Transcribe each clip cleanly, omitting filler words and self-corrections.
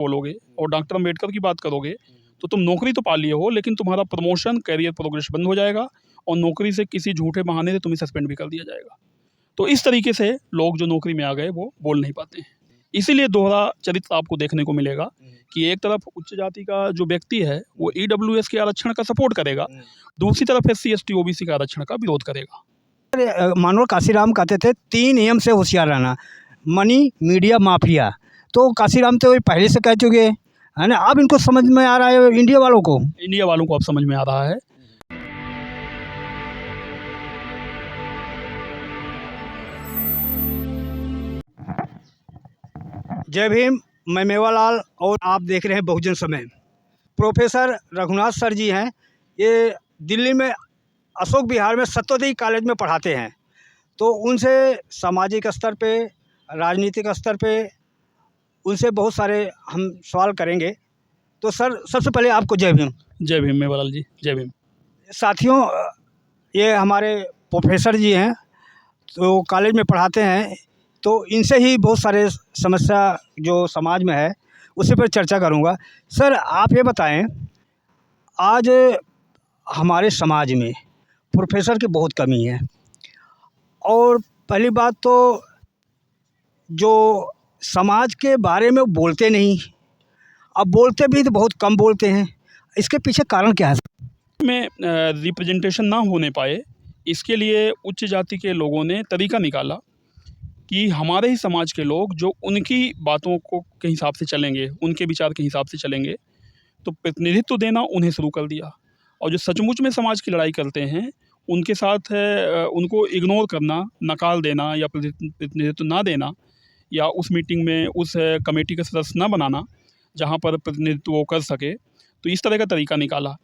बोलोगे और डॉक्टर अम्बेडकर की बात करोगे तो तुम नौकरी तो पा लिए हो, लेकिन तुम्हारा प्रमोशन, करियर प्रोग्रेस बंद हो जाएगा और नौकरी से किसी झूठे बहाने से तुम्हें सस्पेंड भी कर दिया जाएगा। तो इस तरीके से लोग जो नौकरी में आ गए वो बोल नहीं पाते हैं। इसीलिए दोहरा चरित्र आपको देखने को मिलेगा कि एक तरफ उच्च जाति का जो व्यक्ति है वो ईडब्ल्यूएस के आरक्षण का सपोर्ट करेगा, दूसरी तरफ एससी एसटी ओबीसी का आरक्षण का विरोध करेगा। मानव काशीराम कहते थे 3 नियम से होशियार रहना, मनी, मीडिया, माफिया। तो काशीराम तो पहले से कह चुके हैं, है ना। अब इनको समझ में आ रहा है, इंडिया वालों को अब समझ में आ रहा है। जय भीम, मैं मेवालाल और आप देख रहे हैं बहुजन समय। प्रोफेसर रघुनाथ सर जी हैं, ये दिल्ली में अशोक विहार में सत्यवती कॉलेज में पढ़ाते हैं। तो उनसे सामाजिक स्तर पे, राजनीतिक स्तर पे उनसे बहुत सारे हम सवाल करेंगे। तो सर, सबसे पहले आपको जय भीम। जय भीम मेवालाल जी, जय भीम। साथियों, ये हमारे प्रोफेसर जी हैं, तो कॉलेज में पढ़ाते हैं, तो इनसे ही बहुत सारे समस्या जो समाज में है उसी पर चर्चा करूंगा। सर, आप ये बताएं, आज हमारे समाज में प्रोफेसर की बहुत कमी है। और पहली बात तो जो समाज के बारे में बोलते नहीं, अब बोलते भी तो बहुत कम बोलते हैं। इसके पीछे कारण क्या है? में रिप्रेजेंटेशन ना होने पाए, इसके लिए उच्च जाति के लोगों ने तरीका निकाला कि हमारे ही समाज के लोग जो उनकी बातों को के हिसाब से चलेंगे, उनके विचार के हिसाब से चलेंगे, तो प्रतिनिधित्व देना उन्हें शुरू कर दिया। और जो सचमुच में समाज की लड़ाई करते हैं उनके साथ उनको इग्नोर करना, नकार देना या प्रतिनिधित्व ना देना, या उस मीटिंग में उस कमेटी का सदस्य ना बनाना जहाँ पर प्रतिनिधित्व वो कर सके। तो इस तरह का तरीका निकाला।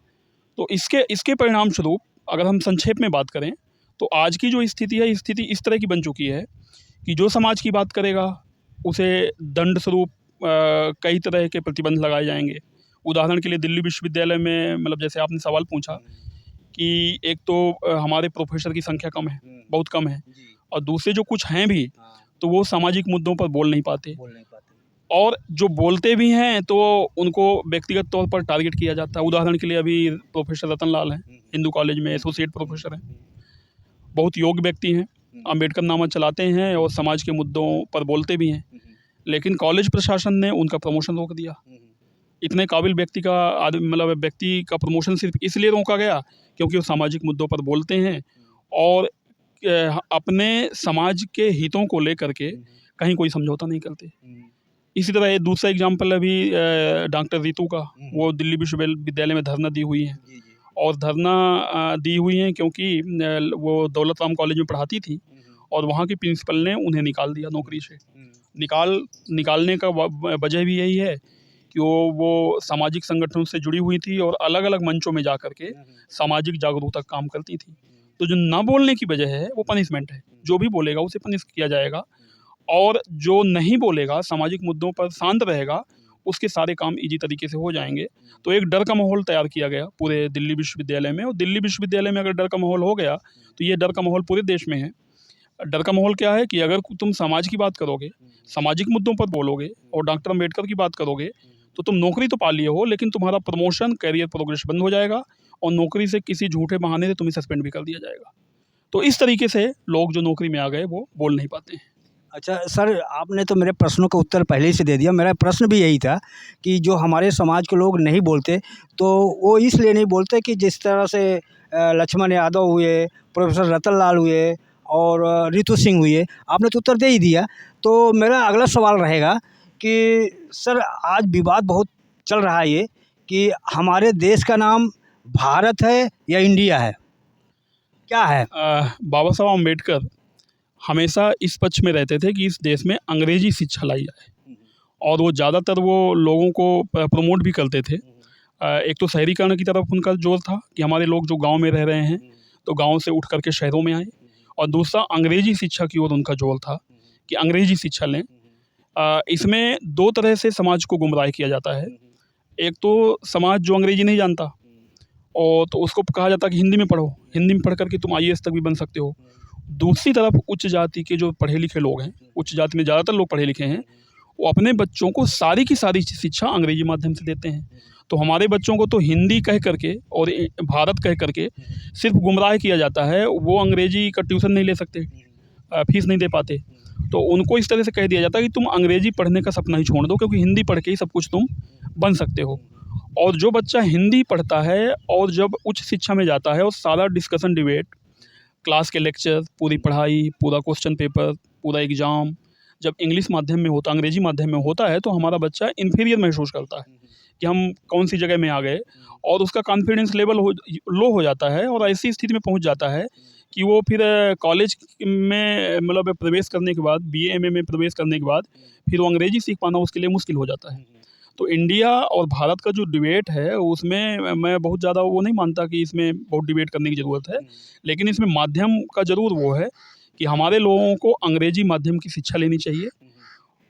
तो इसके परिणाम स्वरूप अगर हम संक्षेप में बात करें तो आज की जो स्थिति है, स्थिति इस तरह की बन चुकी है कि जो समाज की बात करेगा उसे दंड स्वरूप कई तरह के प्रतिबंध लगाए जाएंगे। उदाहरण के लिए दिल्ली विश्वविद्यालय में, मतलब जैसे आपने सवाल पूछा कि एक तो हमारे प्रोफेसर की संख्या कम है, बहुत कम है, और दूसरे जो कुछ हैं भी तो वो सामाजिक मुद्दों पर बोल नहीं पाते, और जो बोलते भी हैं तो उनको व्यक्तिगत तौर पर टारगेट किया जाता है। उदाहरण के लिए अभी प्रोफेसर रतन लाल हैं, हिंदू कॉलेज में एसोसिएट प्रोफेसर हैं, बहुत योग्य व्यक्ति हैं, अम्बेडकर नामा चलाते हैं और समाज के मुद्दों पर बोलते भी हैं, लेकिन कॉलेज प्रशासन ने उनका प्रमोशन रोक दिया। इतने काबिल व्यक्ति का प्रमोशन सिर्फ इसलिए रोका गया क्योंकि वो सामाजिक मुद्दों पर बोलते हैं और अपने समाज के हितों को लेकर के कहीं कोई समझौता नहीं करते। इसी तरह एक दूसरा एग्जाम्पल अभी डॉक्टर रितु का, वो दिल्ली विश्वविद्यालय में धरना दी हुई हैं, और धरना दी हुई हैं क्योंकि वो दौलत राम कॉलेज में पढ़ाती थी और वहाँ की प्रिंसिपल ने उन्हें निकाल दिया नौकरी से। निकालने का वजह भी यही है कि वो सामाजिक संगठनों से जुड़ी हुई थी और अलग अलग मंचों में जा कर के सामाजिक जागरूकता काम करती थी। तो जो ना बोलने की वजह है वो पनिशमेंट है, जो भी बोलेगा उसे पनिश किया जाएगा, और जो नहीं बोलेगा, सामाजिक मुद्दों पर शांत रहेगा, उसके सारे काम इजी तरीके से हो जाएंगे। तो एक डर का माहौल तैयार किया गया पूरे दिल्ली विश्वविद्यालय में, और दिल्ली विश्वविद्यालय में अगर डर का माहौल हो गया तो ये डर का माहौल पूरे देश में है। डर का माहौल क्या है कि अगर तुम समाज की बात करोगे, सामाजिक मुद्दों पर बोलोगे और डॉक्टर अम्बेडकर की बात करोगे तो तुम नौकरी तो पा लिए हो, लेकिन तुम्हारा प्रमोशन, करियर प्रोग्रेस बंद हो जाएगा और नौकरी से किसी झूठे बहाने से तुम्हें सस्पेंड भी कर दिया जाएगा। तो इस तरीके से लोग जो नौकरी में आ गए वो बोल नहीं पाते हैं। अच्छा सर, आपने तो मेरे प्रश्नों का उत्तर पहले ही से दे दिया। मेरा प्रश्न भी यही था कि जो हमारे समाज के लोग नहीं बोलते, तो वो इसलिए नहीं बोलते कि जिस तरह से लक्ष्मण यादव हुए, प्रोफेसर रतन लाल हुए और रितु सिंह हुए, आपने तो उत्तर दे ही दिया। तो मेरा अगला सवाल रहेगा कि सर, आज विवाद बहुत चल रहा है ये कि हमारे देश का नाम भारत है या इंडिया है, क्या है? बाबा साहब अम्बेडकर हमेशा इस पक्ष में रहते थे कि इस देश में अंग्रेजी शिक्षा लाई जाए, और वो ज़्यादातर वो लोगों को प्रमोट भी करते थे। एक तो शहरीकरण की तरफ उनका जोर था कि हमारे लोग जो गांव में रह रहे हैं तो गांव से उठ करके शहरों में आए, और दूसरा अंग्रेजी शिक्षा की ओर उनका जोर था कि अंग्रेजी शिक्षा लें। इसमें दो तरह से समाज को गुमराह किया जाता है। एक तो समाज जो अंग्रेजी नहीं जानता, और तो उसको कहा जाता है कि हिंदी में पढ़ो, हिंदी में पढ़ करके तुम IAS तक भी बन सकते हो। दूसरी तरफ उच्च जाति के जो पढ़े लिखे लोग हैं, उच्च जाति में ज़्यादातर लोग पढ़े लिखे हैं, वो अपने बच्चों को सारी की सारी शिक्षा अंग्रेजी माध्यम से देते हैं। तो हमारे बच्चों को तो हिंदी कह करके और भारत कह करके सिर्फ गुमराह किया जाता है। वो अंग्रेजी का ट्यूशन नहीं ले सकते, फीस नहीं दे पाते, तो उनको इस तरह से कह दिया जाता है कि तुम अंग्रेजी पढ़ने का सपना ही छोड़ दो, क्योंकि हिंदी पढ़ के ही सब कुछ तुम बन सकते हो। और जो बच्चा हिंदी पढ़ता है और जब उच्च शिक्षा में जाता है और सारा डिस्कशन डिबेट, क्लास के लेक्चर, पूरी पढ़ाई, पूरा क्वेश्चन पेपर, पूरा एग्ज़ाम जब इंग्लिश माध्यम में होता, अंग्रेजी माध्यम में होता है, तो हमारा बच्चा इन्फीरियर महसूस करता है कि हम कौन सी जगह में आ गए, और उसका कॉन्फिडेंस लेवल लो हो जाता है और ऐसी स्थिति में पहुंच जाता है कि वो फिर कॉलेज में मतलब प्रवेश करने के बाद, BA MA में प्रवेश करने के बाद फिर वो अंग्रेजी सीख पाना उसके लिए मुश्किल हो जाता है। तो इंडिया और भारत का जो डिबेट है उसमें मैं बहुत ज़्यादा वो नहीं मानता कि इसमें बहुत डिबेट करने की ज़रूरत है, लेकिन इसमें माध्यम का ज़रूर वो है कि हमारे लोगों को अंग्रेजी माध्यम की शिक्षा लेनी चाहिए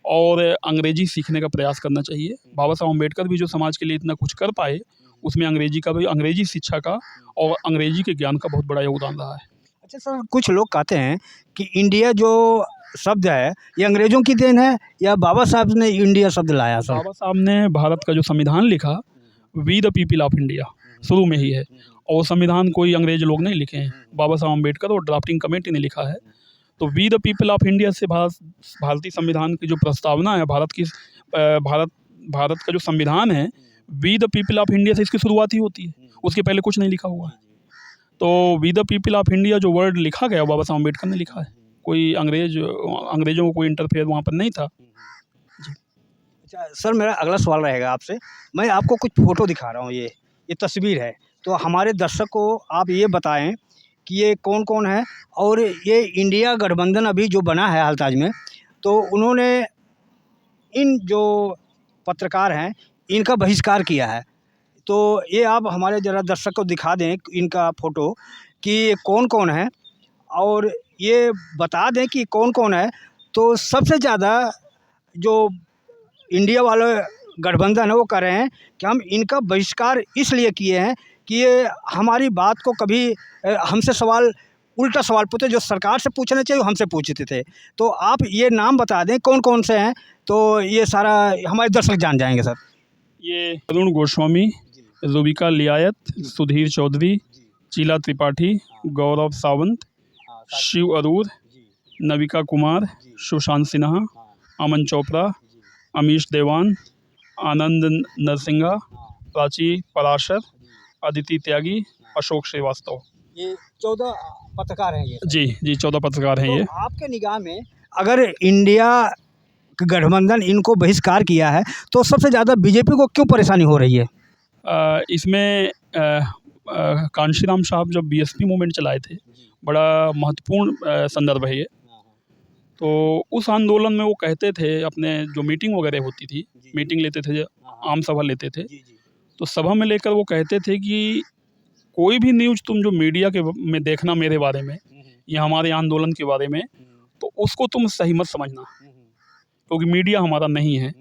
और अंग्रेजी सीखने का प्रयास करना चाहिए। बाबा साहब अम्बेडकर भी जो समाज के लिए इतना कुछ कर पाए, उसमें अंग्रेजी शिक्षा का और अंग्रेजी के ज्ञान का बहुत बड़ा योगदान रहा है। अच्छा सर, कुछ लोग कहते हैं कि इंडिया जो शब्द है ये अंग्रेज़ों की देन है या बाबा साहब ने इंडिया शब्द लाया सर? बाबा साहब ने भारत का जो संविधान लिखा, we the people of India, शुरू में ही है, और संविधान कोई अंग्रेज लोग नहीं लिखे हैं, बाबा साहब अम्बेडकर और ड्राफ्टिंग कमेटी ने लिखा है। तो we the people of India से भारतीय संविधान की जो प्रस्तावना है, भारत का जो संविधान है, we the people of India से इसकी शुरुआत ही होती है, उसके पहले कुछ नहीं लिखा हुआ है। तो we the people of India जो वर्ड लिखा गया बाबा साहब अम्बेडकर ने लिखा है, कोई अंग्रेज़ों को कोई इंटरफेयर वहाँ पर नहीं था। अच्छा सर, मेरा अगला सवाल रहेगा आपसे। मैं आपको कुछ फ़ोटो दिखा रहा हूँ, ये तस्वीर है, तो हमारे दर्शक को आप ये बताएं कि ये कौन कौन है, और ये इंडिया गठबंधन अभी जो बना है हालताज में, तो उन्होंने इन जो पत्रकार हैं इनका बहिष्कार किया है। तो ये आप हमारे ज़रा दर्शक को दिखा दें इनका फ़ोटो कि ये कौन कौन है, और ये बता दें कि कौन कौन है। तो सबसे ज़्यादा जो इंडिया वाले गठबंधन है वो कह रहे हैं कि हम इनका बहिष्कार इसलिए किए हैं कि ये हमारी बात को कभी हमसे उल्टा सवाल पूछते, जो सरकार से पूछना चाहिए वो हमसे पूछते थे। तो आप ये नाम बता दें कौन कौन से हैं, तो ये सारा हमारे दर्शक जान जाएंगे सर। ये अरुण गोस्वामी, जुबिका लियायत, सुधीर चौधरी, शीला त्रिपाठी, गौरव सावंत, शिव अरूर, नविका कुमार, सुशांत सिन्हा, अमन चोपड़ा, अमीश देवान, आनंद नरसिंगा, प्राची पराशर, अदिति त्यागी, अशोक श्रीवास्तव। ये 14 पत्रकार हैं ये। जी 14 पत्रकार हैं। तो ये आपके निगाह में अगर इंडिया गठबंधन इनको बहिष्कार किया है तो सबसे ज़्यादा बीजेपी को क्यों परेशानी हो रही है? इसमें कांशीराम साहब जब BSP मूवमेंट चलाए थे, बड़ा महत्वपूर्ण संदर्भ है ये। तो उस आंदोलन में वो कहते थे, अपने जो मीटिंग वगैरह होती थी, मीटिंग लेते थे, आम सभा लेते थे, तो सभा में लेकर वो कहते थे कि कोई भी न्यूज़ तुम जो मीडिया के में देखना मेरे बारे में या हमारे आंदोलन के बारे में, तो उसको तुम सही मत समझना, क्योंकि मीडिया हमारा नहीं है,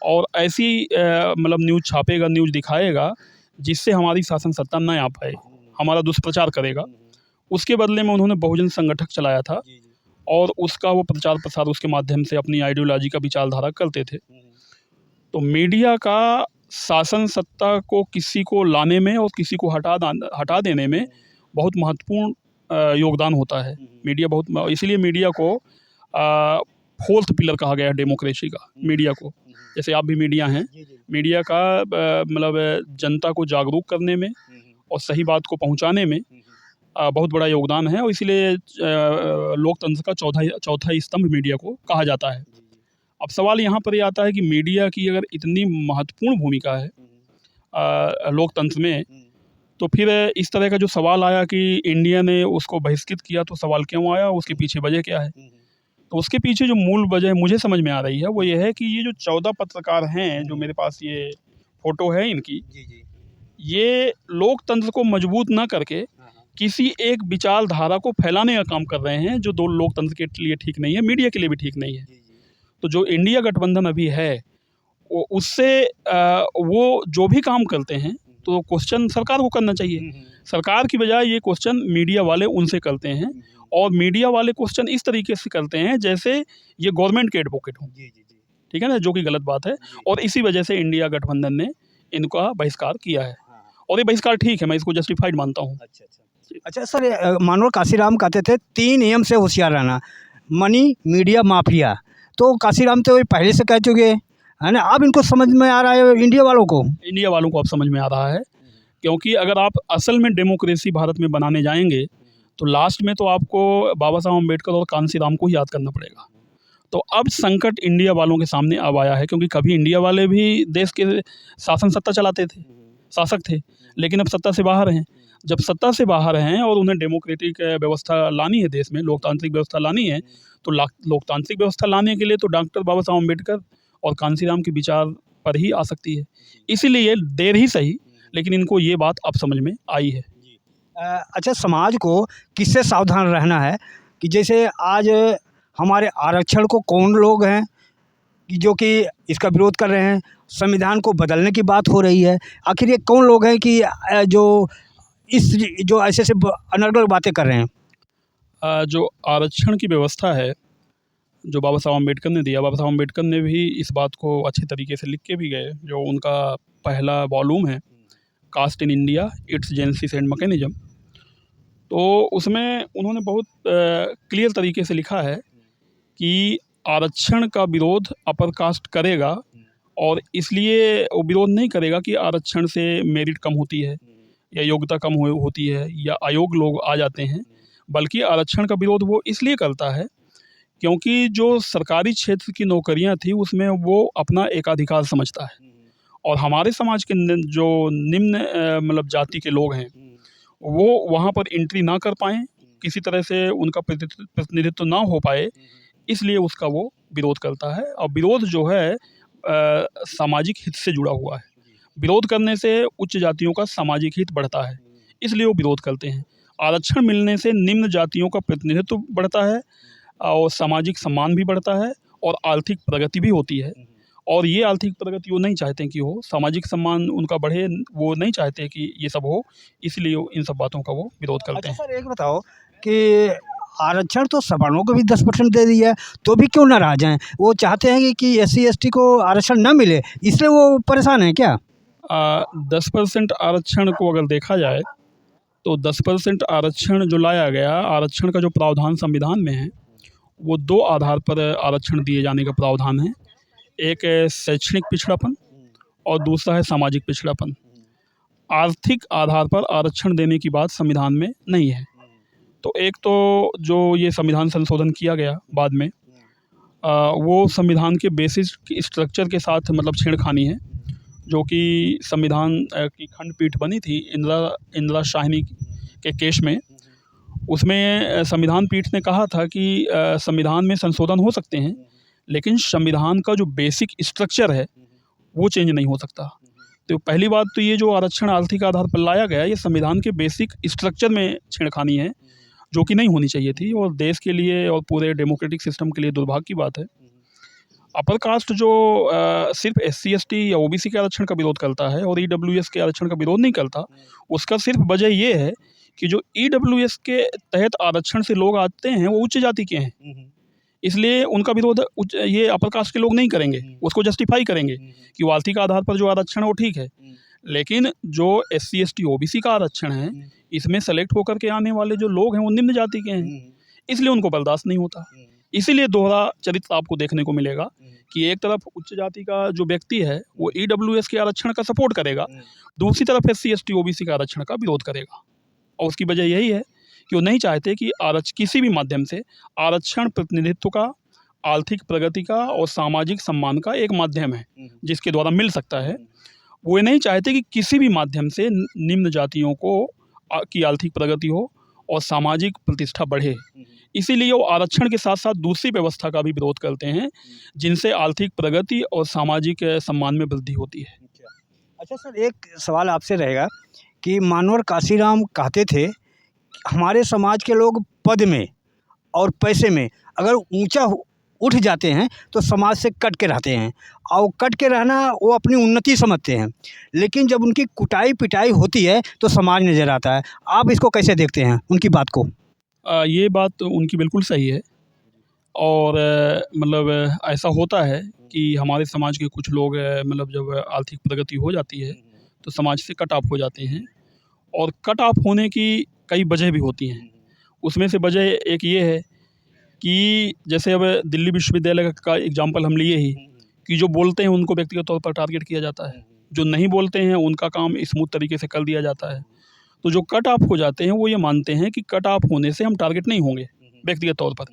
और ऐसी मतलब न्यूज़ छापेगा, न्यूज़ दिखाएगा जिससे हमारी शासन सत्ता न आ पाए, हमारा दुष्प्रचार करेगा। उसके बदले में उन्होंने बहुजन संगठक चलाया था और उसका वो प्रचार प्रसार उसके माध्यम से अपनी आइडियोलॉजी का विचारधारा करते थे। तो मीडिया का शासन सत्ता को किसी को लाने में और किसी को हटा देने में बहुत महत्वपूर्ण योगदान होता है। मीडिया इसीलिए मीडिया को फोर्थ पिलर कहा गया है डेमोक्रेसी का, मीडिया को। जैसे आप भी मीडिया हैं, मीडिया का मतलब जनता को जागरूक करने में और सही बात को पहुंचाने में बहुत बड़ा योगदान है, और इसीलिए लोकतंत्र का चौथा स्तंभ मीडिया को कहा जाता है। अब सवाल यहाँ पर ये आता है कि मीडिया की अगर इतनी महत्वपूर्ण भूमिका है लोकतंत्र में, तो फिर इस तरह का जो सवाल आया कि इंडिया ने उसको बहिष्कृत किया, तो सवाल क्यों आया, उसके पीछे वजह क्या है? तो उसके पीछे जो मूल वजह मुझे समझ में आ रही है वो ये है कि ये जो 14 पत्रकार हैं, जो मेरे पास ये फ़ोटो है इनकी, ये लोकतंत्र को मजबूत ना करके किसी एक विचारधारा को फैलाने का काम कर रहे हैं, जो दो लोकतंत्र के लिए ठीक नहीं है, मीडिया के लिए भी ठीक नहीं है। तो जो इंडिया गठबंधन अभी है वो उससे वो जो भी काम करते हैं तो क्वेश्चन सरकार को करना चाहिए। सरकार की बजाय ये क्वेश्चन मीडिया वाले उनसे करते हैं, और मीडिया वाले क्वेश्चन इस तरीके से करते हैं जैसे ये गवर्नमेंट के एडवोकेट हों। ठीक है ना, जो कि गलत बात है। और इसी वजह से इंडिया गठबंधन ने इनका बहिष्कार किया है, और ये बहिष्कार ठीक है, मैं इसको जस्टिफाइड मानता हूँ। अच्छा सर, मानवर काशीराम कहते थे 3 नियम से होशियार रहना, मनी, मीडिया, माफिया। तो काशीराम तो ये पहले से कह चुके हैं, है ना। अब इनको समझ में आ रहा है इंडिया वालों को। इंडिया वालों को अब समझ में आ रहा है, क्योंकि अगर आप असल में डेमोक्रेसी भारत में बनाने जाएंगे तो लास्ट में तो आपको बाबा साहब अम्बेडकर और कांसीराम को ही याद करना पड़ेगा। तो अब संकट इंडिया वालों के सामने अब आया है, क्योंकि कभी इंडिया वाले भी देश के शासन सत्ता चलाते थे, शासक थे, लेकिन अब सत्ता से बाहर हैं। जब सत्ता से बाहर हैं और उन्हें डेमोक्रेटिक व्यवस्था लानी है, देश में लोकतांत्रिक व्यवस्था लानी है, तो लोकतांत्रिक व्यवस्था लाने के लिए तो डॉक्टर बाबा साहब अम्बेडकर और कांसीराम के विचार पर ही आ सकती है। इसीलिए देर ही सही, लेकिन इनको ये बात अब समझ में आई है। अच्छा, समाज को किससे सावधान रहना है कि जैसे आज हमारे आरक्षण को कौन लोग हैं कि जो कि इसका विरोध कर रहे हैं, संविधान को बदलने की बात हो रही है, आखिर ये कौन लोग हैं कि जो ऐसे ऐसे अनर्गल बातें कर रहे हैं। जो आरक्षण की व्यवस्था है जो बाबा साहब अम्बेडकर ने दिया, बाबा साहब अम्बेडकर ने भी इस बात को अच्छे तरीके से लिख के भी गए, जो उनका पहला वॉल्यूम है caste in India, its genesis and mechanism. तो उसमें उन्होंने बहुत क्लियर तरीके से लिखा है कि आरक्षण का विरोध अपर कास्ट करेगा, और इसलिए वो विरोध नहीं करेगा कि आरक्षण से मेरिट कम होती है या योग्यता कम होती है या अयोग्य लोग आ जाते हैं, बल्कि आरक्षण का विरोध वो इसलिए करता है क्योंकि जो सरकारी क्षेत्र की नौकरियां थी उसमें वो अपना एकाधिकार समझता है, और हमारे समाज के जो निम्न मतलब जाति के लोग हैं वो वहाँ पर एंट्री ना कर पाएँ, किसी तरह से उनका प्रतिनिधित्व ना हो पाए, इसलिए उसका वो विरोध करता है। और विरोध जो है सामाजिक हित से जुड़ा हुआ है। विरोध करने से उच्च जातियों का सामाजिक हित बढ़ता है, इसलिए वो विरोध करते हैं। आरक्षण मिलने से निम्न जातियों का प्रतिनिधित्व बढ़ता है और सामाजिक सम्मान भी बढ़ता है और आर्थिक प्रगति भी होती है। और ये आर्थिक प्रगति वो नहीं चाहते कि हो, सामाजिक सम्मान उनका बढ़े, वो नहीं चाहते कि ये सब हो, इसलिए इन सब बातों का वो विरोध करते हैं। अच्छा सर, एक बताओ कि आरक्षण तो सवर्णों को भी 10% दे दिया है, तो भी क्यों नाराज हैं? वो चाहते हैं कि SC ST को आरक्षण ना मिले, इसलिए वो परेशान हैं क्या? 10% आरक्षण को अगर देखा जाए तो 10% आरक्षण जो लाया गया, आरक्षण का जो प्रावधान संविधान में है वो 2 आधार पर आरक्षण दिए जाने का प्रावधान है। एक है शैक्षणिक पिछड़ापन और दूसरा है सामाजिक पिछड़ापन। आर्थिक आधार पर आरक्षण देने की बात संविधान में नहीं है। तो एक तो जो ये संविधान संशोधन किया गया बाद में, वो संविधान के बेसिस स्ट्रक्चर के साथ मतलब छेड़खानी है, जो कि संविधान की खंडपीठ बनी थी इंदिरा शाहिनी के केस में। उसमें संविधान पीठ ने कहा था कि संविधान में संशोधन हो सकते हैं, लेकिन संविधान का जो बेसिक स्ट्रक्चर है वो चेंज नहीं हो सकता। तो पहली बात तो ये जो आरक्षण आर्थिक आधार पर लाया गया, ये संविधान के बेसिक स्ट्रक्चर में छेड़खानी है, जो कि नहीं होनी चाहिए थी, और देश के लिए और पूरे डेमोक्रेटिक सिस्टम के लिए दुर्भाग्य की बात है। अपर कास्ट जो सिर्फ SC ST या OBC के आरक्षण का विरोध करता है और EWS के आरक्षण का विरोध नहीं करता, उसका सिर्फ वजह ये है कि जो EWS के तहत आरक्षण से लोग आते हैं वो उच्च जाति के हैं, इसलिए उनका विरोध ये अपर कास्ट के लोग नहीं करेंगे, उसको जस्टिफाई करेंगे कि वो आर्थिक आधार पर जो आरक्षण है वो ठीक है। लेकिन जो SC ST OBC का आरक्षण है, इसमें सेलेक्ट होकर के आने वाले जो लोग हैं वो निम्न जाति के हैं, इसलिए उनको बर्दाश्त नहीं होता। इसीलिए दोहरा चरित्र आपको देखने को मिलेगा कि एक तरफ उच्च जाति का जो व्यक्ति है वो EWS के आरक्षण का सपोर्ट करेगा, दूसरी तरफ SC ST OBC का आरक्षण का विरोध करेगा। और उसकी वजह यही है कि वो नहीं चाहते कि किसी भी माध्यम से आरक्षण प्रतिनिधित्व का, आर्थिक प्रगति का और सामाजिक सम्मान का एक माध्यम है जिसके द्वारा मिल सकता है। वो ये नहीं चाहते कि किसी भी माध्यम से निम्न जातियों को की आर्थिक प्रगति हो और सामाजिक प्रतिष्ठा बढ़े। इसीलिए वो आरक्षण के साथ साथ दूसरी व्यवस्था का भी विरोध करते हैं, जिनसे आर्थिक प्रगति और सामाजिक सम्मान में वृद्धि होती है। अच्छा सर, एक सवाल आपसे रहेगा कि मानवर काशीराम कहते थे हमारे समाज के लोग पद में और पैसे में अगर ऊंचा उठ जाते हैं तो समाज से कट के रहते हैं, और कट के रहना वो अपनी उन्नति समझते हैं, लेकिन जब उनकी कुटाई पिटाई होती है तो समाज नज़र आता है। आप इसको कैसे देखते हैं, उनकी बात को? ये बात उनकी बिल्कुल सही है। और मतलब ऐसा होता है कि हमारे समाज के कुछ लोग मतलब जब आर्थिक प्रगति हो जाती है तो समाज से कट ऑफ हो जाते हैं, और कट ऑफ होने की कई वजह भी होती हैं। उसमें से वजह एक ये है कि जैसे अब दिल्ली विश्वविद्यालय का एग्जाम्पल हम लिए ही, कि जो बोलते हैं उनको व्यक्तिगत तौर पर टारगेट किया जाता है, जो नहीं बोलते हैं उनका काम स्मूथ तरीके से कर दिया जाता है। तो जो कट ऑफ हो जाते हैं वो ये मानते हैं कि कट ऑफ होने से हम टारगेट नहीं होंगे व्यक्तिगत तौर पर,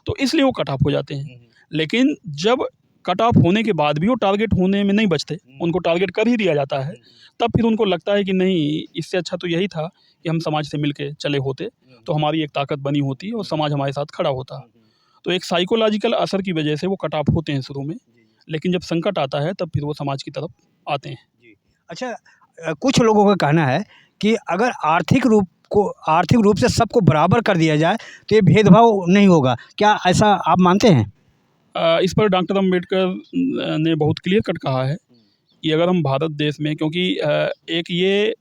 तो इसलिए वो कट ऑफ हो जाते हैं। लेकिन जब कट ऑफ होने के बाद भी वो टारगेट होने में नहीं बचते, उनको टारगेट कर ही दिया जाता है, तब फिर उनको लगता है कि नहीं, इससे अच्छा तो यही था कि हम समाज से मिल के चले होते, तो हमारी एक ताकत बनी होती और समाज हमारे साथ खड़ा होता। तो एक साइकोलॉजिकल असर की वजह से वो कट ऑफ होते हैं शुरू में, लेकिन जब संकट आता है तब फिर वो समाज की तरफ आते हैं। अच्छा, कुछ लोगों का कहना है कि अगर आर्थिक रूप से सबको बराबर कर दिया जाए तो ये भेदभाव नहीं होगा, क्या ऐसा आप मानते हैं? इस पर डॉक्टर अम्बेडकर ने बहुत क्लियर कट कहा है कि अगर हम भारत देश में, क्योंकि एक ये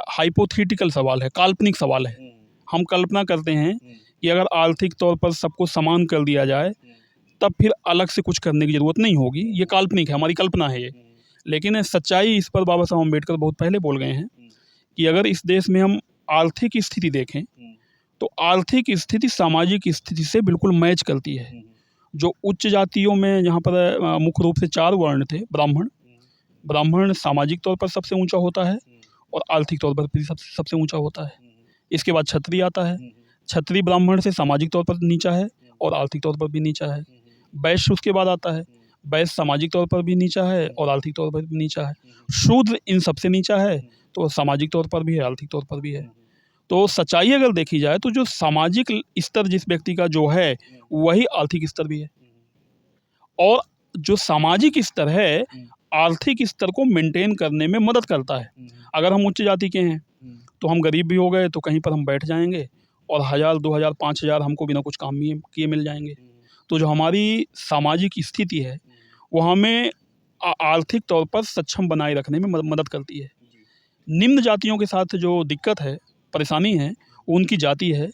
हाइपोथेटिकल सवाल है, काल्पनिक सवाल है। हम कल्पना करते हैं कि अगर आर्थिक तौर पर सबको समान कर दिया जाए तब फिर अलग से कुछ करने की ज़रूरत नहीं होगी। ये काल्पनिक है, हमारी कल्पना है ये। लेकिन सच्चाई इस पर बाबा साहब अम्बेडकर बहुत पहले बोल गए हैं कि अगर इस देश में हम आर्थिक स्थिति देखें तो आर्थिक स्थिति सामाजिक स्थिति से बिल्कुल मैच करती है। जो उच्च जातियों में जहाँ पर मुख्य रूप से 4 वर्ण थे, ब्राह्मण सामाजिक तौर पर सबसे ऊंचा होता है और आर्थिक तौर पर भी सबसे ऊंचा होता है। इसके बाद क्षत्रिय आता है, क्षत्रिय ब्राह्मण से सामाजिक तौर पर नीचा है और आर्थिक तौर पर भी नीचा है। वैश्य उसके बाद आता है, वैश्य सामाजिक तौर पर भी नीचा है और आर्थिक तौर पर भी नीचा है। शूद्र इन सबसे नीचा है, तो सामाजिक तौर पर भी है, आर्थिक तौर पर भी है। तो सच्चाई अगर देखी जाए तो जो सामाजिक स्तर जिस व्यक्ति का जो है वही आर्थिक स्तर भी है, और जो सामाजिक स्तर है आर्थिक स्तर को मेंटेन करने में मदद करता है। अगर हम उच्च जाति के हैं तो हम गरीब भी हो गए तो कहीं पर हम बैठ जाएंगे और 1000, 2000, 5000 हमको बिना कुछ काम किए मिल जाएंगे। तो जो हमारी सामाजिक स्थिति है वो हमें आर्थिक तौर पर सक्षम बनाए रखने में मदद करती है। निम्न जातियों के साथ जो दिक्कत है, परेशानी है, उनकी जाति है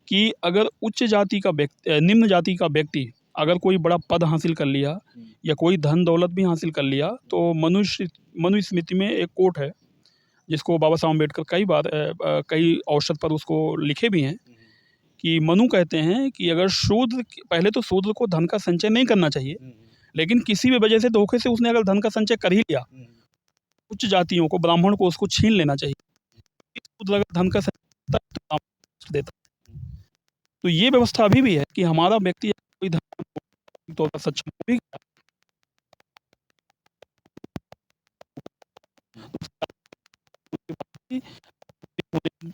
कि अगर उच्च जाति का व्यक्ति, निम्न जाति का व्यक्ति अगर कोई बड़ा पद हासिल कर लिया या कोई धन दौलत भी हासिल कर लिया, तो मनुस्मृति में एक कोट है जिसको बाबा साहब अम्बेडकर कई बार कई अवसर पर उसको लिखे भी हैं, कि मनु कहते हैं कि अगर पहले तो शूद्र को धन का संचय नहीं करना चाहिए, लेकिन किसी भी वजह से धोखे से उसने अगर धन का संचय कर ही लिया, उच्च जातियों को, ब्राह्मण को उसको छीन लेना चाहिए। शूद्र अगर धन का संचय देता, तो ये व्यवस्था अभी भी है कि हमारा व्यक्ति कोई धन तौर पर सक्षम भी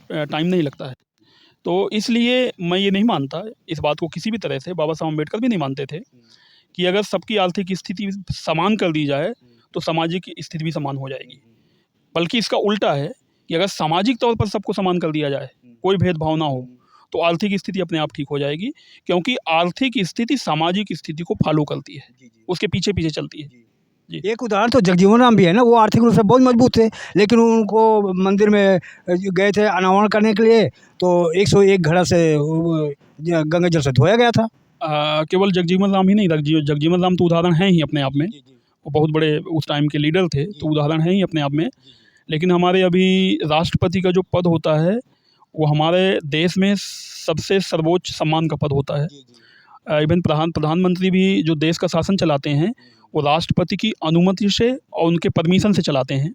टाइम नहीं लगता है। तो इसलिए मैं ये नहीं मानता इस बात को किसी भी तरह से, बाबा साहब अम्बेडकर भी नहीं मानते थे कि अगर सबकी आर्थिक स्थिति समान कर दी जाए तो सामाजिक स्थिति भी समान हो जाएगी। बल्कि इसका उल्टा है कि अगर सामाजिक तौर पर सबको समान कर दिया जाए, कोई भेदभाव ना हो, तो आर्थिक स्थिति अपने आप ठीक हो जाएगी, क्योंकि आर्थिक स्थिति सामाजिक स्थिति को फॉलो करती है, उसके पीछे पीछे चलती है। एक उदाहरण तो जगजीवन राम भी है ना, वो आर्थिक रूप से बहुत मजबूत थे, लेकिन उनको मंदिर में गए थे अनावरण करने के लिए, तो 101 घड़ा से गंगा जल से धोया गया था। केवल जगजीवन राम ही नहीं, जगजीवन राम तो उदाहरण हैं ही अपने आप में, वो बहुत बड़े उस टाइम के लीडर थे, तो उदाहरण हैं ही अपने आप में। लेकिन हमारे अभी राष्ट्रपति का जो पद होता है वो हमारे देश में सबसे सर्वोच्च सम्मान का पद होता है। इवन प्रधानमंत्री भी जो देश का शासन चलाते हैं वो राष्ट्रपति की अनुमति से और उनके परमिशन से चलाते हैं।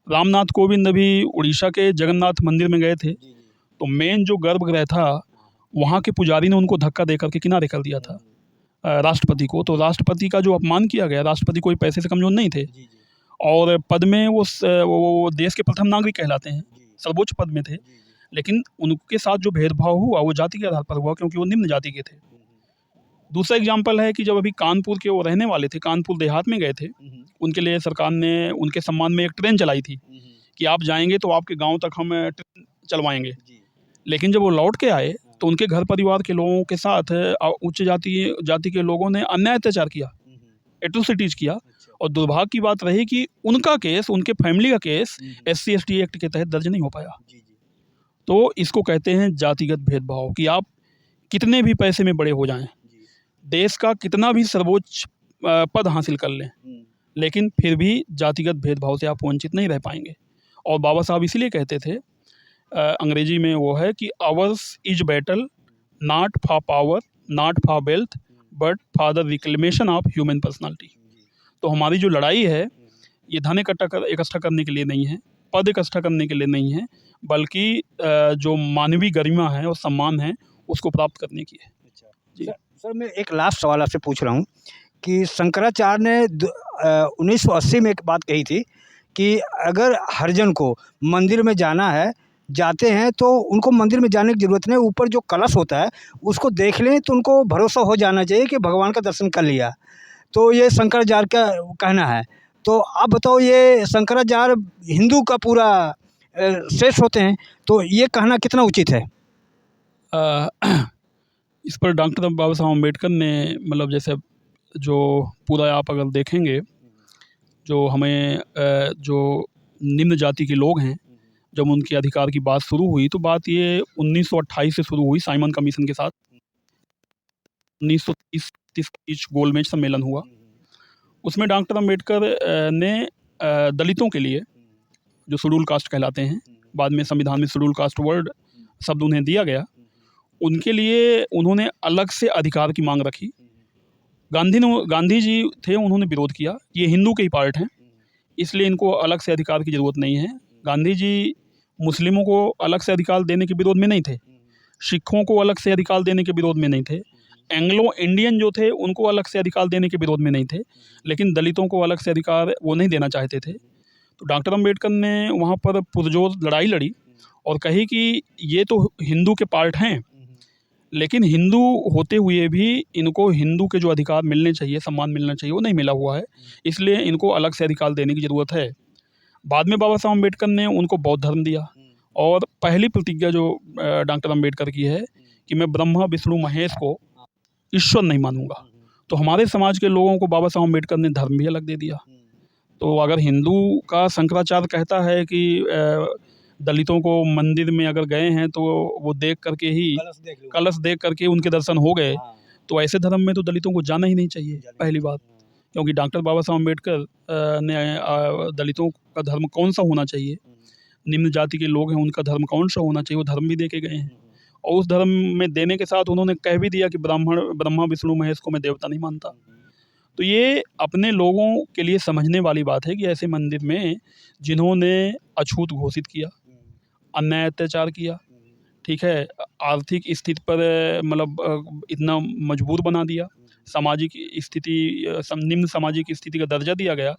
रामनाथ कोविंद अभी उड़ीसा के जगन्नाथ मंदिर में गए थे, तो मेन जो गर्भगृह था वहाँ के पुजारी ने उनको धक्का दे करके किनारे कर दिया था राष्ट्रपति को। तो राष्ट्रपति का जो अपमान किया गया, राष्ट्रपति कोई पैसे से कमज़ोर नहीं थे और पद में वो देश के प्रथम नागरिक कहलाते हैं, सर्वोच्च पद में थे, लेकिन उनके साथ जो भेदभाव हुआ वो जाति के आधार पर हुआ, क्योंकि वो निम्न जाति के थे। दूसरा एग्जाम्पल है कि जब अभी कानपुर के वो रहने वाले थे, कानपुर देहात में गए थे, उनके लिए सरकार ने उनके सम्मान में एक ट्रेन चलाई थी कि आप जाएंगे तो आपके गांव तक हम ट्रेन चलवाएंगे। लेकिन जब वो लौट के आए तो उनके घर परिवार के लोगों के साथ उच्च जाति के लोगों ने अन्याय अत्याचार किया, एट्रोसिटीज किया, और दुर्भाग्य की बात रही कि उनका केस, उनके फैमिली का केस SC/ST एक्ट के तहत दर्ज नहीं हो पाया। तो इसको कहते हैं जातिगत भेदभाव, कि आप कितने भी पैसे में बड़े हो जाएं, देश का कितना भी सर्वोच्च पद हासिल कर लें, लेकिन फिर भी जातिगत भेदभाव से आप वंचित नहीं रह पाएंगे। और बाबा साहब इसीलिए कहते थे, अंग्रेजी में वो है कि hours is battle not for power, not for wealth, but for the reclamation of human personality. तो हमारी जो लड़ाई है ये धन इकट्ठा करने के लिए नहीं है, पद इकट्ठा करने के लिए नहीं है, बल्कि जो मानवीय गरिमा है और सम्मान है उसको प्राप्त करने की है। जी। सर मैं एक लास्ट सवाल आपसे पूछ रहा हूँ कि शंकराचार्य ने 1980 में एक बात कही थी कि अगर हरिजन को मंदिर में जाना है, जाते हैं तो उनको मंदिर में जाने की ज़रूरत नहीं, ऊपर जो कलश होता है उसको देख लें तो उनको भरोसा हो जाना चाहिए कि भगवान का दर्शन कर लिया। तो ये शंकराचार्य का कहना है। तो आप बताओ, ये शंकराचार्य हिंदू का पूरा श्रेष्ठ होते हैं, तो ये कहना कितना उचित है? इस पर डॉक्टर बाबा साहब अम्बेडकर ने मतलब जैसे जो पूरा आप अगर देखेंगे, जो हमें जो निम्न जाति के लोग हैं, जब उनके अधिकार की बात शुरू हुई तो बात ये 1928 से शुरू हुई साइमन कमीशन के साथ। 1930 गोलमेज सम्मेलन हुआ, उसमें डॉक्टर अम्बेडकर ने दलितों के लिए, जो शेड्यूल कास्ट कहलाते हैं, बाद में संविधान में शेड्यूल कास्ट वर्ड शब्द उन्हें दिया गया, उनके लिए उन्होंने अलग से अधिकार की मांग रखी। गांधी जी थे, उन्होंने विरोध किया, ये हिंदू के ही पार्ट हैं, इसलिए इनको अलग से अधिकार की ज़रूरत नहीं है। गांधी जी मुस्लिमों को अलग से अधिकार देने के विरोध में नहीं थे, सिखों को अलग से अधिकार देने के विरोध में नहीं थे, एंग्लो इंडियन जो थे उनको अलग से अधिकार देने के विरोध में नहीं थे, लेकिन दलितों को अलग से अधिकार वो नहीं देना चाहते थे। तो डॉक्टर अम्बेडकर ने वहाँ पर पुरजोर लड़ाई लड़ी और कही कि ये तो हिंदू के पार्ट हैं, लेकिन हिंदू होते हुए भी इनको हिंदू के जो अधिकार मिलने चाहिए, सम्मान मिलना चाहिए, वो नहीं मिला हुआ है, इसलिए इनको अलग से अधिकार देने की ज़रूरत है। बाद में बाबा साहब अम्बेडकर ने उनको बौद्ध धर्म दिया और पहली प्रतिज्ञा जो डॉक्टर अम्बेडकर की है कि मैं ब्रह्मा विष्णु महेश को ईश्वर नहीं मानूंगा। तो हमारे समाज के लोगों को बाबा साहब अम्बेडकर ने धर्म भी अलग दे दिया। तो अगर हिंदू का शंकराचार्य कहता है कि दलितों को मंदिर में अगर गए हैं तो वो देख करके ही कलश देख करके उनके दर्शन हो गए, तो ऐसे धर्म में तो दलितों को जाना ही नहीं चाहिए, पहली बात। क्योंकि डॉक्टर बाबा साहब अम्बेडकर ने दलितों का धर्म कौन सा होना चाहिए, निम्न जाति के लोग हैं उनका धर्म कौन सा होना चाहिए, वो धर्म भी दे के गए हैं। और उस धर्म में देने के साथ उन्होंने कह भी दिया कि ब्रह्मा विष्णु महेश को मैं देवता नहीं मानता। तो ये अपने लोगों के लिए समझने वाली बात है कि ऐसे मंदिर में जिन्होंने अछूत घोषित किया, अन्याय अत्याचार किया, ठीक है, आर्थिक स्थिति पर मतलब इतना मजबूर बना दिया, सामाजिक स्थिति निम्न सामाजिक स्थिति का दर्जा दिया गया,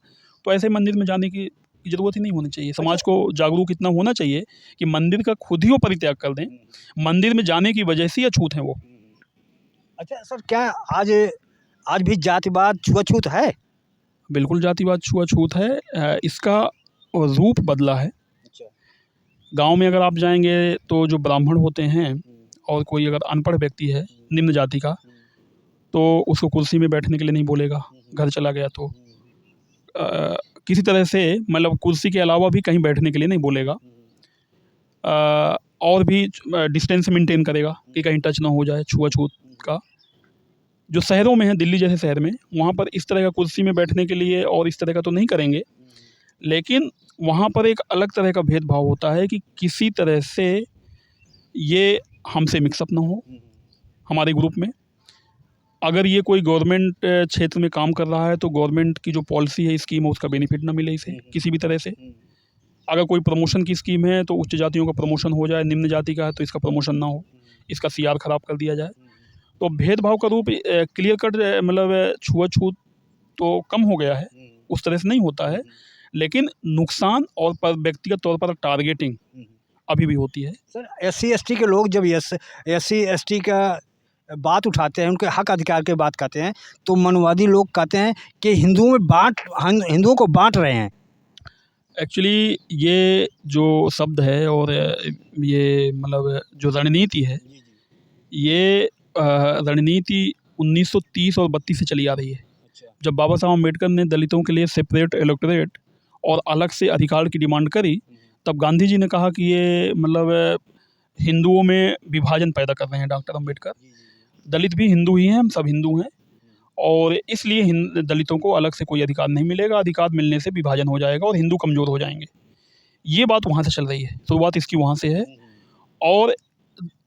तो ऐसे मंदिर में जाने की ज़रूरत ही नहीं होनी चाहिए। समाज को जागरूक इतना होना चाहिए कि मंदिर का खुद ही वो परित्याग कर दें, मंदिर में जाने की वजह से अछूत हैं वो। अच्छा सर, क्या आज भी जातिवाद छुआछूत है? बिल्कुल जातिवाद छुआछूत है, इसका रूप बदला है। गांव में अगर आप जाएंगे तो जो ब्राह्मण होते हैं और कोई अगर अनपढ़ व्यक्ति है निम्न जाति का, तो उसको कुर्सी में बैठने के लिए नहीं बोलेगा, घर चला गया तो किसी तरह से मतलब कुर्सी के अलावा भी कहीं बैठने के लिए नहीं बोलेगा, और भी डिस्टेंस मेंटेन करेगा कि कहीं टच ना हो जाए छुआछूत का। जो शहरों में है, दिल्ली जैसे शहर में, वहाँ पर इस तरह का कुर्सी में बैठने के लिए और इस तरह का तो नहीं करेंगे, लेकिन वहाँ पर एक अलग तरह का भेदभाव होता है कि किसी तरह से ये हमसे मिक्सअप ना हो हमारे ग्रुप में। अगर ये कोई गवर्नमेंट क्षेत्र में काम कर रहा है तो गवर्नमेंट की जो पॉलिसी है, स्कीम है, उसका बेनिफिट ना मिले इसे किसी भी तरह से। अगर कोई प्रमोशन की स्कीम है तो उच्च जातियों का प्रमोशन हो जाए, निम्न जाति का है तो इसका प्रमोशन ना हो, इसका CR खराब कर दिया जाए। तो भेदभाव का रूप क्लियर कट मतलब छुआछूत तो कम हो गया है, उस तरह से नहीं होता है, लेकिन नुकसान और पर व्यक्तिगत तौर पर टारगेटिंग अभी भी होती है। सर SC ST के लोग जब SC ST का बात उठाते हैं, उनके हक अधिकार की बात करते हैं, तो मनवादी लोग कहते हैं कि हिंदुओं को बांट रहे हैं। एक्चुअली ये जो शब्द है और ये मतलब जो रणनीति है, ये रणनीति 1930 और 32 से चली आ रही है। जब बाबा साहब अम्बेडकर ने दलितों के लिए सेपरेट इलेक्टोरेट और अलग से अधिकार की डिमांड करी, तब गांधी जी ने कहा कि ये मतलब हिंदुओं में विभाजन पैदा कर रहे हैं डॉक्टर अम्बेडकर। दलित भी हिंदू ही हैं, हम सब हिंदू हैं, और इसलिए दलितों को अलग से कोई अधिकार नहीं मिलेगा। अधिकार मिलने से विभाजन हो जाएगा और हिंदू कमज़ोर हो जाएंगे। ये बात वहाँ से चल रही है, शुरुआत इसकी वहाँ से है। और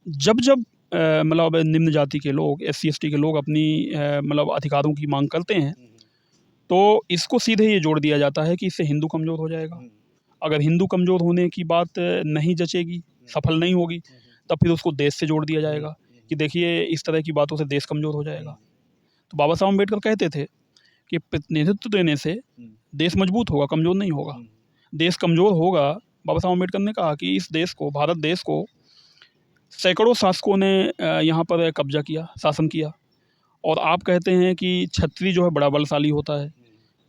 जब जब मतलब निम्न जाति के लोग, SC ST के लोग अपनी मतलब अधिकारों की मांग करते हैं, तो इसको सीधे ये जोड़ दिया जाता है कि इससे हिंदू कमज़ोर हो जाएगा। अगर हिंदू कमज़ोर होने की बात नहीं जचेगी, सफल नहीं होगी, तब फिर उसको देश से जोड़ दिया जाएगा कि देखिए इस तरह की बातों से देश कमज़ोर हो जाएगा। तो बाबा साहब अम्बेडकर कहते थे कि प्रतिनिधित्व देने से देश मजबूत होगा, कमज़ोर नहीं होगा। देश कमज़ोर होगा, बाबा साहब अम्बेडकर ने कहा कि इस देश को, भारत देश को सैकड़ों शासकों ने यहाँ पर कब्जा किया, शासन किया, और आप कहते हैं कि छत्री जो है बड़ा बलशाली होता है।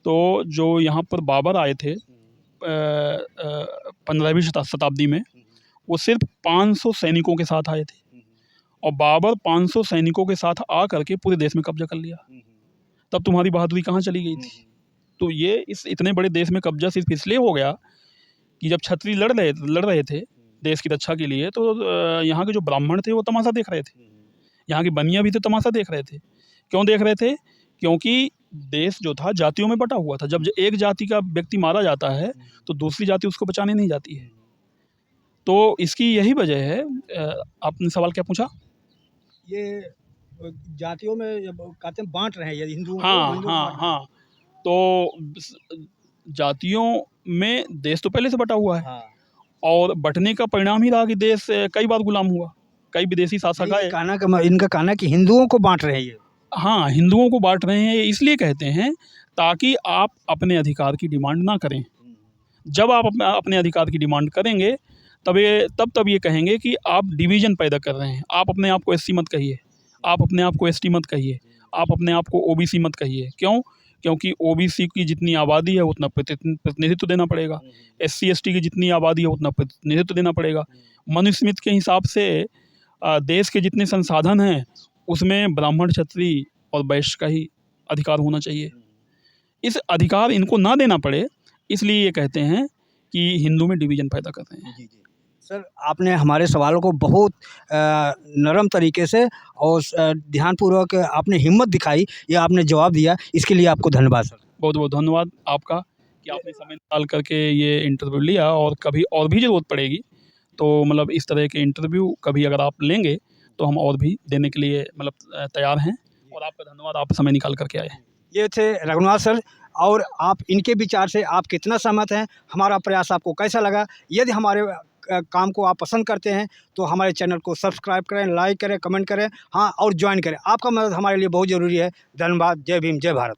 तो जो यहाँ पर बाबर आए थे 15वीं शताब्दी में, वो सिर्फ 500 सैनिकों के साथ आए थे, और बाबर 500 सैनिकों के साथ आ करके पूरे देश में कब्जा कर लिया। तब तुम्हारी बहादुरी कहाँ चली गई थी? तो ये इस इतने बड़े देश में कब्जा सिर्फ इसलिए हो गया कि जब छत्री लड़ रहे थे देश की रक्षा के लिए, तो यहाँ के जो ब्राह्मण थे वो तमाशा देख रहे थे, यहाँ की बनिया भी थे तमाशा देख रहे थे। क्यों देख रहे थे? क्योंकि देश जो था जातियों में बटा हुआ था। जब एक जाति का व्यक्ति मारा जाता है तो दूसरी जाति उसको बचाने नहीं जाती है। तो इसकी यही वजह है। आपने सवाल क्या पूछा? ये जातियों में जब कहते हैं बांट रहे हैं ये हिंदुओं को, हाँ हिंदुओं को हाँ बांट रहे हैं। हाँ। तो जातियों में देश तो पहले से बटा हुआ है, हाँ, और बंटने का परिणाम ही रहा कि देश कई बार गुलाम हुआ, कई विदेशी शासक आए। इनका कहना है कि हिंदुओं को बांट रहे हैं ये। हाँ, हिंदुओं को बांट रहे हैं, इसलिए कहते हैं ताकि आप अपने अधिकार की डिमांड ना करें। जब आप अपने अधिकार की डिमांड करेंगे तब ये कहेंगे कि आप डिवीज़न पैदा कर रहे हैं। आप अपने आप को SC मत कहिए, आप अपने आप को ST मत कहिए, आप अपने आप को OBC मत कहिए। क्यों? क्योंकि OBC की जितनी आबादी है उतना प्रतिनिधित्व देना पड़ेगा, SC ST की जितनी आबादी है उतना प्रतिनिधित्व देना पड़ेगा। मनुस्मृति के हिसाब से देश के जितने संसाधन हैं उसमें ब्राह्मण, क्षत्रिय और वैश्य का ही अधिकार होना चाहिए। इस अधिकार इनको ना देना पड़े, इसलिए ये कहते हैं कि हिंदू में डिवीज़न पैदा कर रहे हैं। सर, आपने हमारे सवालों को बहुत नरम तरीके से और ध्यानपूर्वक आपने हिम्मत दिखाई, ये आपने जवाब दिया, इसके लिए आपको धन्यवाद सर। बहुत बहुत धन्यवाद आपका कि आपने समय निकाल करके ये इंटरव्यू लिया, और कभी और भी ज़रूरत पड़ेगी तो मतलब इस तरह के इंटरव्यू कभी अगर आप लेंगे तो हम और भी देने के लिए मतलब तैयार हैं। और आपका धन्यवाद, आप समय निकाल करके आए। ये थे रघुनाथ सर, और आप इनके विचार से आप कितना सहमत हैं, हमारा प्रयास आपको कैसा लगा? यदि हमारे काम को आप पसंद करते हैं तो हमारे चैनल को सब्सक्राइब करें, लाइक करें, कमेंट करें, हाँ, और ज्वाइन करें। आपका मदद हमारे लिए बहुत ज़रूरी है। धन्यवाद। जय भीम, जय भारत।